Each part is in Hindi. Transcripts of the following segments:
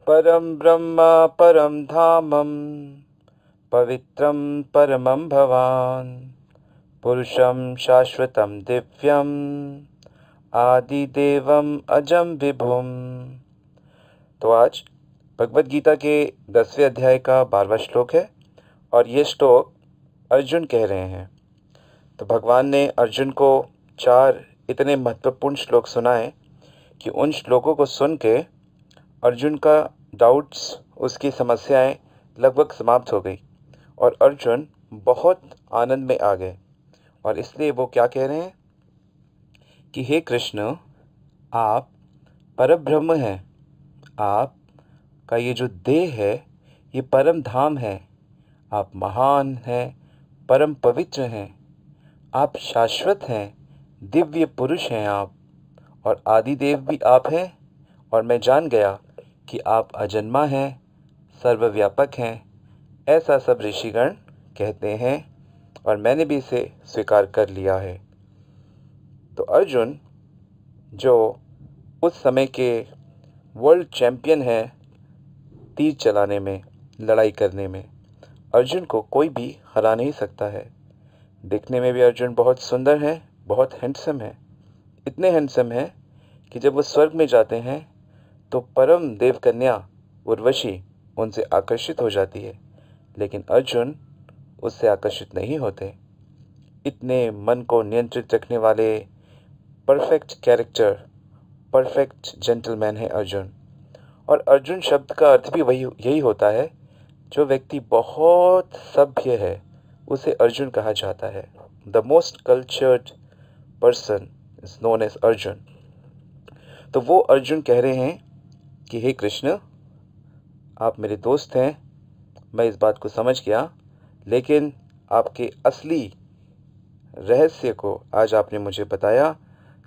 परं ब्रह्म परं धामं पवित्रं परमं भवान् पुरुषं शाश्वतं दिव्यम् आदिदेवम् अजं विभुम्। तो आज भगवद गीता के 10वें अध्याय का 12वां श्लोक है और ये श्लोक अर्जुन कह रहे हैं। तो भगवान ने अर्जुन को 4 इतने महत्वपूर्ण श्लोक सुनाए कि उन श्लोकों को सुन के अर्जुन का डाउट्स, उसकी समस्याएं लगभग समाप्त हो गई और अर्जुन बहुत आनंद में आ गए। और इसलिए वो क्या कह रहे हैं कि हे कृष्ण, आप परब्रह्म हैं। आप का ये जो देह है ये परम धाम है। आप महान हैं, परम पवित्र हैं, आप शाश्वत हैं, दिव्य पुरुष हैं आप, और आदिदेव भी आप हैं। और मैं जान गया कि आप अजन्मा हैं, सर्वव्यापक हैं। ऐसा सब ऋषिगण कहते हैं और मैंने भी इसे स्वीकार कर लिया है। तो अर्जुन, जो उस समय के वर्ल्ड चैंपियन हैं तीर चलाने में, लड़ाई करने में, अर्जुन को कोई भी हरा नहीं सकता है। दिखने में भी अर्जुन बहुत सुंदर है, बहुत हैंडसम है। इतने हैंडसम है कि जब वो स्वर्ग में जाते हैं तो परम देव कन्या उर्वशी उनसे आकर्षित हो जाती है, लेकिन अर्जुन उससे आकर्षित नहीं होते। इतने मन को नियंत्रित रखने वाले परफेक्ट कैरेक्टर, परफेक्ट जेंटलमैन है अर्जुन। और अर्जुन शब्द का अर्थ भी वही यही होता है। जो व्यक्ति बहुत सभ्य है उसे अर्जुन कहा जाता है। The most cultured person is known as Arjun. तो वो अर्जुन कह रहे हैं कि हे कृष्ण, आप मेरे दोस्त हैं, मैं इस बात को समझ गया, लेकिन आपके असली रहस्य को आज आपने मुझे बताया,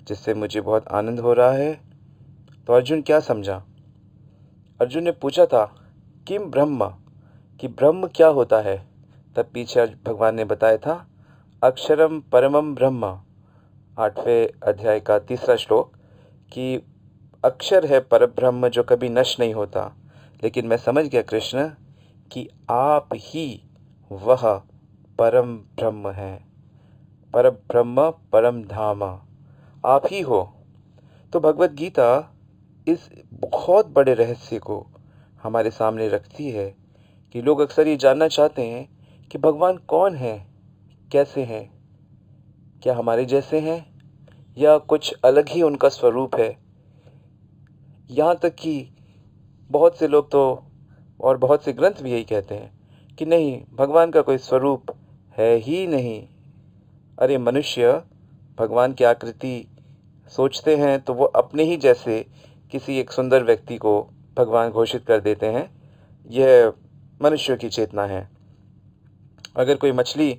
जिससे मुझे बहुत आनंद हो रहा है। तो अर्जुन क्या समझा? अर्जुन ने पूछा था किम ब्रह्म, कि ब्रह्म क्या होता है। तब पीछे भगवान ने बताया था अक्षरम परमम ब्रह्म, 8वें अध्याय का 3रा श्लोक, कि अक्षर है परब्रह्म जो कभी नष्ट नहीं होता। लेकिन मैं समझ गया कृष्ण कि आप ही वह परम ब्रह्म हैं, परब्रह्म परम धाम आप ही हो। तो भगवत गीता इस बहुत बड़े रहस्य को हमारे सामने रखती है कि लोग अक्सर ये जानना चाहते हैं कि भगवान कौन है, कैसे हैं, क्या हमारे जैसे हैं या कुछ अलग ही उनका स्वरूप है। यहाँ तक कि बहुत से लोग तो, और बहुत से ग्रंथ भी यही कहते हैं कि नहीं, भगवान का कोई स्वरूप है ही नहीं। अरे मनुष्य भगवान की आकृति सोचते हैं तो वो अपने ही जैसे किसी एक सुंदर व्यक्ति को भगवान घोषित कर देते हैं। यह मनुष्य की चेतना है। अगर कोई मछली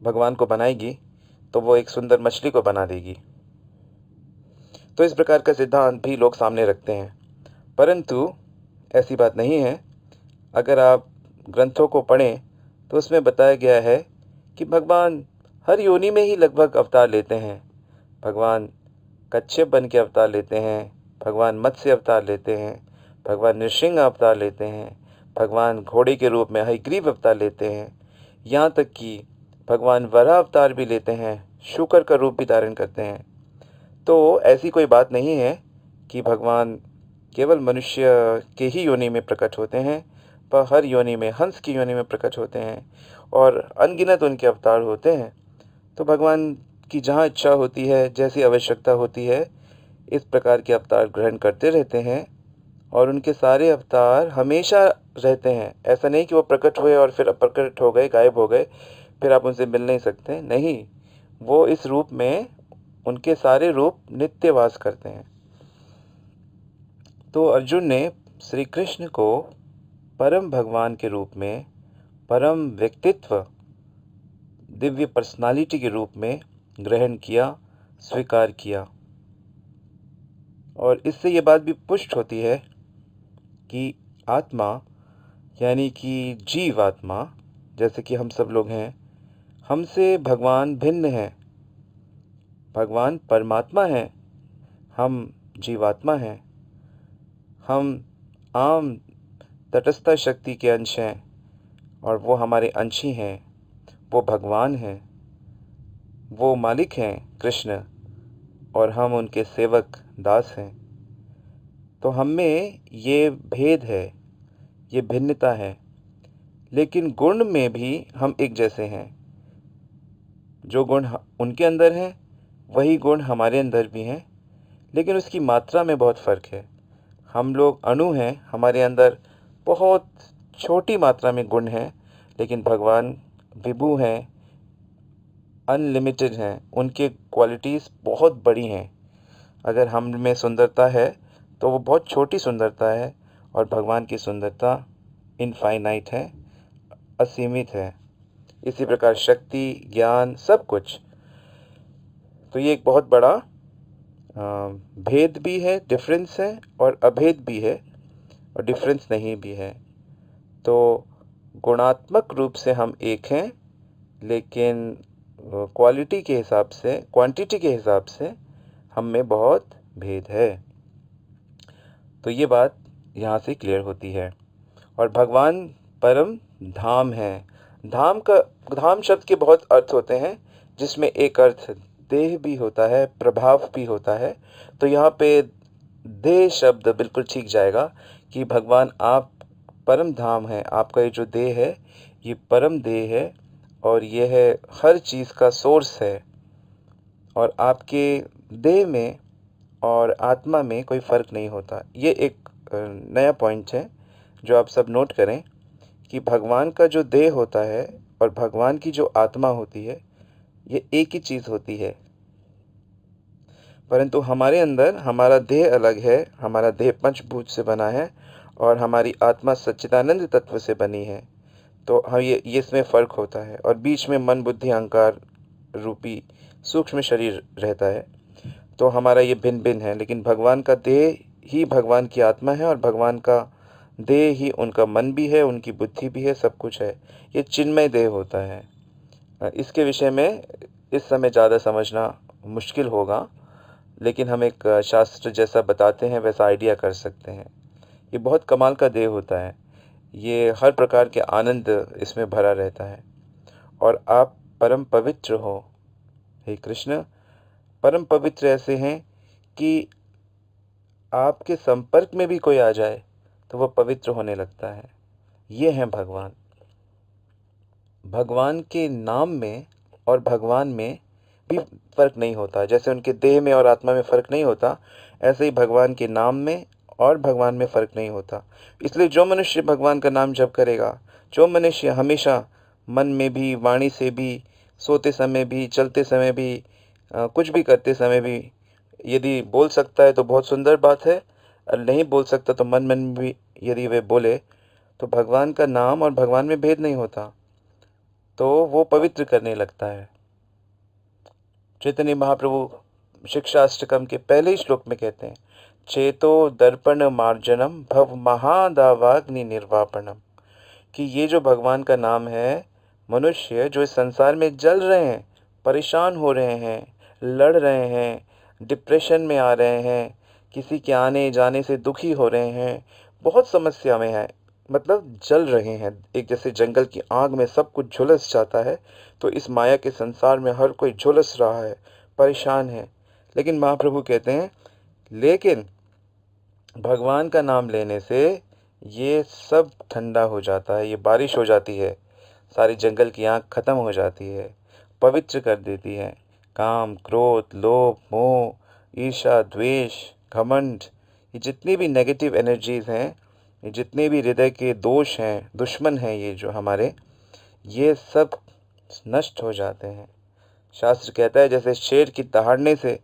भगवान को बनाएगी तो वो एक सुंदर मछली को बना देगी। तो इस प्रकार का सिद्धांत भी लोग सामने रखते हैं, परंतु ऐसी बात नहीं है। अगर आप ग्रंथों को पढ़ें तो उसमें बताया गया है कि भगवान हर योनि में ही लगभग अवतार लेते हैं। भगवान कच्छप बन के अवतार लेते हैं, भगवान मत्स्य अवतार लेते हैं, भगवान नृसिंह अवतार लेते हैं, भगवान घोड़े के रूप में हयग्रीव अवतार लेते हैं, यहाँ तक कि भगवान वराह अवतार भी लेते हैं, शूकर का रूप भी धारण करते हैं। तो ऐसी कोई बात नहीं है कि भगवान केवल मनुष्य के ही योनि में प्रकट होते हैं, पर हर योनि में, हंस की योनि में प्रकट होते हैं और अनगिनत उनके अवतार होते हैं। तो भगवान की जहाँ इच्छा होती है, जैसी आवश्यकता होती है, इस प्रकार के अवतार ग्रहण करते रहते हैं और उनके सारे अवतार हमेशा रहते हैं। ऐसा नहीं कि वो प्रकट हुए और फिर अप्रकट हो गए, गायब हो गए, फिर आप उनसे मिल नहीं सकते। नहीं, वो इस रूप में, उनके सारे रूप नित्य वास करते हैं। तो अर्जुन ने श्री कृष्ण को परम भगवान के रूप में, परम व्यक्तित्व, दिव्य पर्सनालिटी के रूप में ग्रहण किया, स्वीकार किया। और इससे ये बात भी पुष्ट होती है कि आत्मा, यानी कि जीव आत्मा, जैसे कि हम सब लोग हैं, हमसे भगवान भिन्न हैं। भगवान परमात्मा हैं, हम जीवात्मा हैं। हम आम तटस्थ शक्ति के अंश हैं और वो हमारे अंश ही हैं। वो भगवान हैं, वो मालिक हैं कृष्ण, और हम उनके सेवक दास हैं। तो हम में ये भेद है, ये भिन्नता है, लेकिन गुण में भी हम एक जैसे हैं। जो गुण उनके अंदर हैं वही गुण हमारे अंदर भी हैं, लेकिन उसकी मात्रा में बहुत फ़र्क है। हम लोग अणु हैं, हमारे अंदर बहुत छोटी मात्रा में गुण हैं, लेकिन भगवान विभु हैं, अनलिमिटेड हैं, उनके क्वालिटीज़ बहुत बड़ी हैं। अगर हम में सुंदरता है तो वो बहुत छोटी सुंदरता है, और भगवान की सुंदरता इनफाइनाइट है, असीमित है। इसी प्रकार शक्ति, ज्ञान, सब कुछ। तो ये एक बहुत बड़ा भेद भी है, डिफरेंस है, और अभेद भी है, और डिफरेंस नहीं भी है। तो गुणात्मक रूप से हम एक हैं, लेकिन क्वालिटी के हिसाब से, क्वांटिटी के हिसाब से हम में बहुत भेद है। तो ये बात यहाँ से क्लियर होती है। और भगवान परम धाम है। धाम शब्द के बहुत अर्थ होते हैं, जिसमें एक अर्थ देह भी होता है, प्रभाव भी होता है। तो यहाँ पे देह शब्द बिल्कुल ठीक जाएगा कि भगवान आप परम धाम है। आपका ये जो देह है ये परम देह है, और ये है हर चीज़ का सोर्स है। और आपके देह में और आत्मा में कोई फ़र्क नहीं होता। ये एक नया पॉइंट है जो आप सब नोट करें, कि भगवान का जो देह होता है और भगवान की जो आत्मा होती है, ये एक ही चीज़ होती है। परंतु हमारे अंदर हमारा देह अलग है, हमारा देह पंचभूत से बना है, और हमारी आत्मा सच्चिदानंद तत्व से बनी है। तो हाँ, ये इसमें फ़र्क होता है। और बीच में मन, बुद्धि, अहंकार रूपी सूक्ष्म शरीर रहता है। तो हमारा ये भिन्न भिन्न है, लेकिन भगवान का देह ही भगवान की आत्मा है, और भगवान का देह ही उनका मन भी है, उनकी बुद्धि भी है, सब कुछ है। ये चिन्मय देह होता है। इसके विषय में इस समय ज़्यादा समझना मुश्किल होगा, लेकिन हम एक शास्त्र जैसा बताते हैं वैसा आइडिया कर सकते हैं। ये बहुत कमाल का देह होता है। ये हर प्रकार के आनंद इसमें भरा रहता है। और आप परम पवित्र हो हे कृष्ण। परम पवित्र ऐसे हैं कि आपके संपर्क में भी कोई आ जाए तो वह पवित्र होने लगता है। ये हैं भगवान। भगवान के नाम में और भगवान में भी फ़र्क नहीं होता। जैसे उनके देह में और आत्मा में फ़र्क नहीं होता, ऐसे ही भगवान के नाम में और भगवान में फ़र्क नहीं होता। इसलिए जो मनुष्य भगवान का नाम जप करेगा, जो मनुष्य हमेशा मन में भी, वाणी से भी, सोते समय भी, चलते समय भी, कुछ भी करते समय भी यदि बोल सकता है तो बहुत सुंदर बात है, और नहीं बोल सकता तो मन मन में भी यदि वे बोले, तो भगवान का नाम और भगवान में भेद नहीं होता, तो वो पवित्र करने लगता है। चैतन्य महाप्रभु शिक्षाष्टकम के पहले ही श्लोक में कहते हैं, चेतो दर्पण मार्जनम भव महादावाग्नि निर्वापणम, कि ये जो भगवान का नाम है, मनुष्य जो इस संसार में जल रहे हैं, परेशान हो रहे हैं, लड़ रहे हैं, डिप्रेशन में आ रहे हैं, किसी के आने जाने से दुखी हो रहे हैं, बहुत समस्या में है, मतलब जल रहे हैं। एक जैसे जंगल की आग में सब कुछ झुलस जाता है, तो इस माया के संसार में हर कोई झुलस रहा है, परेशान है। लेकिन महाप्रभु कहते हैं, लेकिन भगवान का नाम लेने से ये सब ठंडा हो जाता है, ये बारिश हो जाती है, सारी जंगल की आग ख़त्म हो जाती है, पवित्र कर देती है। काम, क्रोध, लोभ, मोह, ईर्ष्या, द्वेष, घमंड, ये जितनी भी नेगेटिव एनर्जीज़ हैं, ये जितने भी हृदय के दोष हैं, दुश्मन हैं ये जो हमारे, ये सब नष्ट हो जाते हैं। शास्त्र कहता है जैसे शेर की दहाड़ने से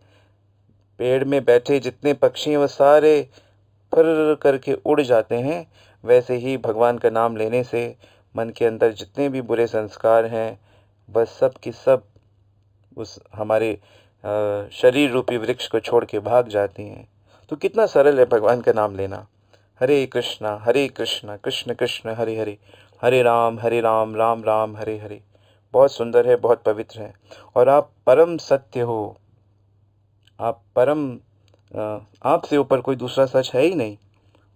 पेड़ में बैठे जितने पक्षी हैं वो सारे फर करके उड़ जाते हैं, वैसे ही भगवान का नाम लेने से मन के अंदर जितने भी बुरे संस्कार हैं वह सब की सब उस हमारे शरीर रूपी वृक्ष को छोड़ के भाग जाती हैं। तो कितना सरल है भगवान का नाम लेना। हरे कृष्णा कृष्ण कृष्ण हरे हरे, हरे राम राम राम हरे हरे। बहुत सुंदर है, बहुत पवित्र है। और आप परम सत्य हो, आप परम, आपसे ऊपर कोई दूसरा सच है ही नहीं।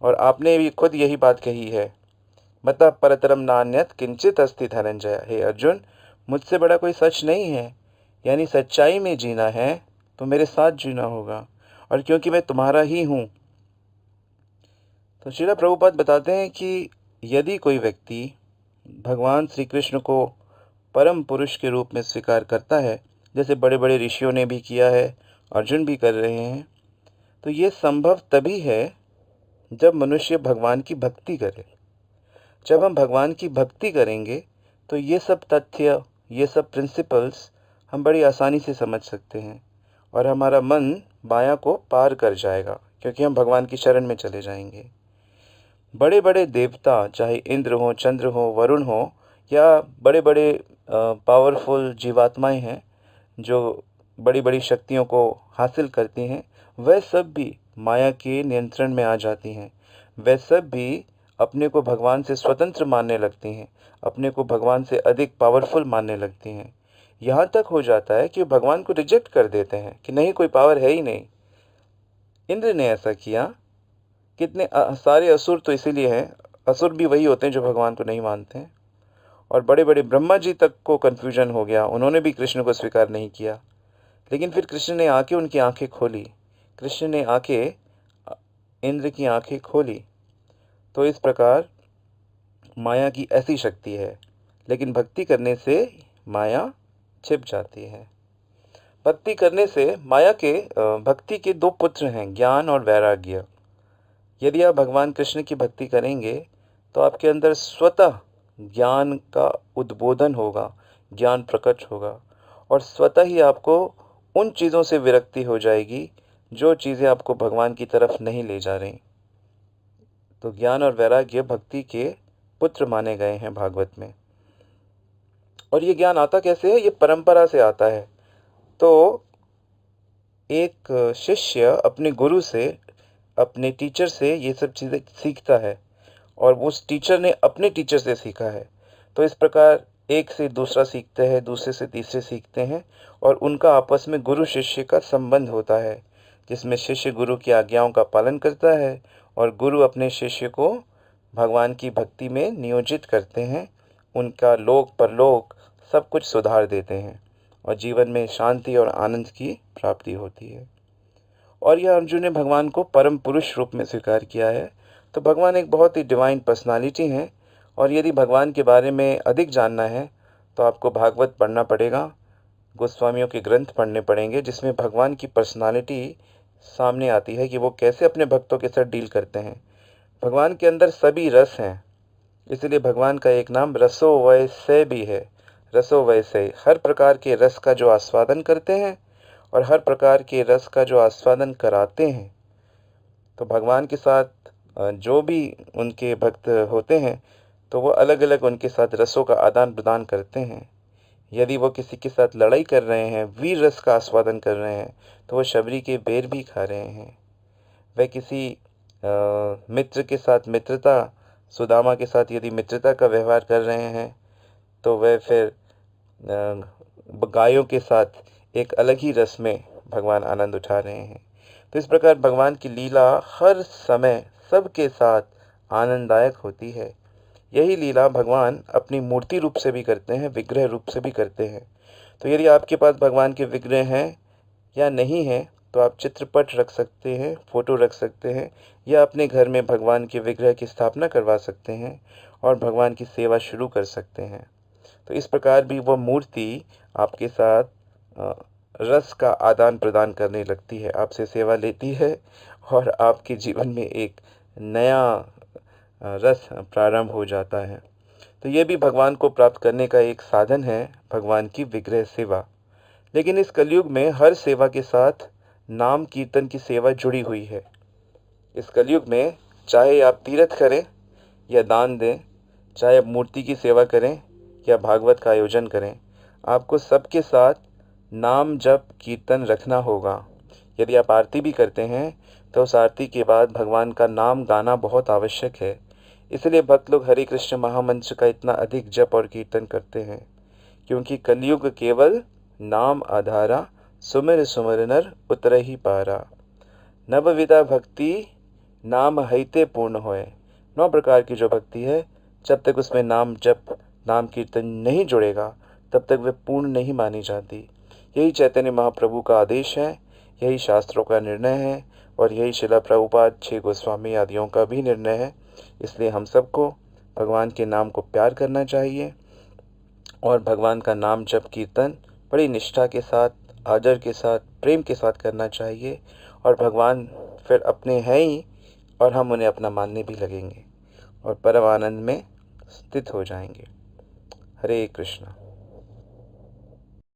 और आपने भी खुद यही बात कही है, मतः परतरम नान्यत किंचित अस्ति धनंजय। हे अर्जुन, मुझसे बड़ा कोई सच नहीं है, यानी सच्चाई में जीना है तो मेरे साथ जीना होगा, और क्योंकि मैं तुम्हारा ही हूँ। तो श्रील प्रभुपाद बताते हैं कि यदि कोई व्यक्ति भगवान श्री कृष्ण को परम पुरुष के रूप में स्वीकार करता है, जैसे बड़े बड़े ऋषियों ने भी किया है, अर्जुन भी कर रहे हैं, तो ये संभव तभी है जब मनुष्य भगवान की भक्ति करे। जब हम भगवान की भक्ति करेंगे तो ये सब तथ्य, ये सब प्रिंसिपल्स हम बड़ी आसानी से समझ सकते हैं, और हमारा मन माया को पार कर जाएगा, क्योंकि हम भगवान की शरण में चले जाएंगे। बड़े बड़े देवता, चाहे इंद्र हो, चंद्र हो, वरुण हो, या बड़े बड़े पावरफुल जीवात्माएं हैं जो बड़ी बड़ी शक्तियों को हासिल करती हैं, वह सब भी माया के नियंत्रण में आ जाती हैं। वह सब भी अपने को भगवान से स्वतंत्र मानने लगती हैं, अपने को भगवान से अधिक पावरफुल मानने लगती हैं। यहाँ तक हो जाता है कि भगवान को रिजेक्ट कर देते हैं कि नहीं, कोई पावर है ही नहीं। इंद्र ने ऐसा किया। कितने सारे असुर तो इसीलिए हैं, असुर भी वही होते हैं जो भगवान को नहीं मानते हैं। और बड़े बड़े ब्रह्मा जी तक को कन्फ्यूजन हो गया, उन्होंने भी कृष्ण को स्वीकार नहीं किया। लेकिन फिर कृष्ण ने आके उनकी आंखें खोली, कृष्ण ने आके इंद्र की आंखें खोली। तो इस प्रकार माया की ऐसी शक्ति है, लेकिन भक्ति करने से माया छिप जाती है। भक्ति करने से माया के भक्ति के दो पुत्र हैं, ज्ञान और वैराग्य। यदि आप भगवान कृष्ण की भक्ति करेंगे तो आपके अंदर स्वतः ज्ञान का उद्बोधन होगा, ज्ञान प्रकट होगा, और स्वतः ही आपको उन चीज़ों से विरक्ति हो जाएगी जो चीज़ें आपको भगवान की तरफ नहीं ले जा रही। तो ज्ञान और वैराग्य भक्ति के पुत्र माने गए हैं भागवत में। और ये ज्ञान आता कैसे है? ये परंपरा से आता है। तो एक शिष्य अपने गुरु से, अपने टीचर से ये सब चीज़ें सीखता है, और उस टीचर ने अपने टीचर से सीखा है। तो इस प्रकार एक से दूसरा सीखते हैं, दूसरे से तीसरे सीखते हैं, और उनका आपस में गुरु शिष्य का संबंध होता है, जिसमें शिष्य गुरु की आज्ञाओं का पालन करता है और गुरु अपने शिष्य को भगवान की भक्ति में नियोजित करते हैं। उनका लोक परलोक सब कुछ सुधार देते हैं और जीवन में शांति और आनंद की प्राप्ति होती है। और यह अर्जुन ने भगवान को परम पुरुष रूप में स्वीकार किया है। तो भगवान एक बहुत ही डिवाइन पर्सनालिटी हैं, और यदि भगवान के बारे में अधिक जानना है तो आपको भागवत पढ़ना पड़ेगा, गोस्वामियों के ग्रंथ पढ़ने पड़ेंगे, जिसमें भगवान की पर्सनालिटी सामने आती है कि वो कैसे अपने भक्तों के साथ डील करते हैं। भगवान के अंदर सभी रस हैं, इसलिए भगवान का एक नाम रसो वैसे भी है। रसो वैसे, हर प्रकार के रस का जो आस्वादन करते हैं और हर प्रकार के रस का जो आस्वादन कराते हैं। तो भगवान के साथ जो भी उनके भक्त होते हैं तो वो अलग अलग उनके साथ रसों का आदान प्रदान करते हैं। यदि वो किसी के साथ लड़ाई कर रहे हैं, वीर रस का आस्वादन कर रहे हैं, तो वो शबरी के बेर भी खा रहे हैं। वह किसी मित्र के साथ मित्रता, सुदामा के साथ यदि मित्रता का व्यवहार कर रहे हैं, तो वह फिर गायों के साथ एक अलग ही रस में भगवान आनंद उठा रहे हैं। तो इस प्रकार भगवान की लीला हर समय सबके साथ आनंददायक होती है। यही लीला भगवान अपनी मूर्ति रूप से भी करते हैं, विग्रह रूप से भी करते हैं। तो यदि आपके पास भगवान के विग्रह हैं या नहीं हैं, तो आप चित्रपट रख सकते हैं, फ़ोटो रख सकते हैं, या अपने घर में भगवान के विग्रह की स्थापना करवा सकते हैं और भगवान की सेवा शुरू कर सकते हैं। तो इस प्रकार भी वह मूर्ति आपके साथ रस का आदान प्रदान करने लगती है, आपसे सेवा लेती है, और आपके जीवन में एक नया रस प्रारंभ हो जाता है। तो ये भी भगवान को प्राप्त करने का एक साधन है, भगवान की विग्रह सेवा। लेकिन इस कलयुग में हर सेवा के साथ नाम कीर्तन की सेवा जुड़ी हुई है। इस कलयुग में चाहे आप तीर्थ करें या दान दें, चाहे आप मूर्ति की सेवा करें या भागवत का आयोजन करें, आपको सबके साथ नाम जप कीर्तन रखना होगा। यदि आप आरती भी करते हैं तो उस आरती के बाद भगवान का नाम गाना बहुत आवश्यक है। इसलिए भक्त लोग हरे कृष्ण महामंत्र का इतना अधिक जप और कीर्तन करते हैं, क्योंकि कलयुग केवल नाम आधारा, सुमिर सुमिर नर उतर ही पारा। नवविधा भक्ति नाम हईते पूर्ण होए। 9 प्रकार की जो भक्ति है, जब तक उसमें नाम जप, नाम कीर्तन नहीं जुड़ेगा, तब तक वे पूर्ण नहीं मानी जाती। यही चैतन्य महाप्रभु का आदेश है, यही शास्त्रों का निर्णय है, और यही शिला प्रभुपाद 6 गोस्वामी आदियों का भी निर्णय है। इसलिए हम सबको भगवान के नाम को प्यार करना चाहिए और भगवान का नाम जप कीर्तन बड़ी निष्ठा के साथ, आदर के साथ, प्रेम के साथ करना चाहिए। और भगवान फिर अपने हैं ही, और हम उन्हें अपना मानने भी लगेंगे और परम आनंद में स्थित हो जाएंगे। हरे कृष्णा।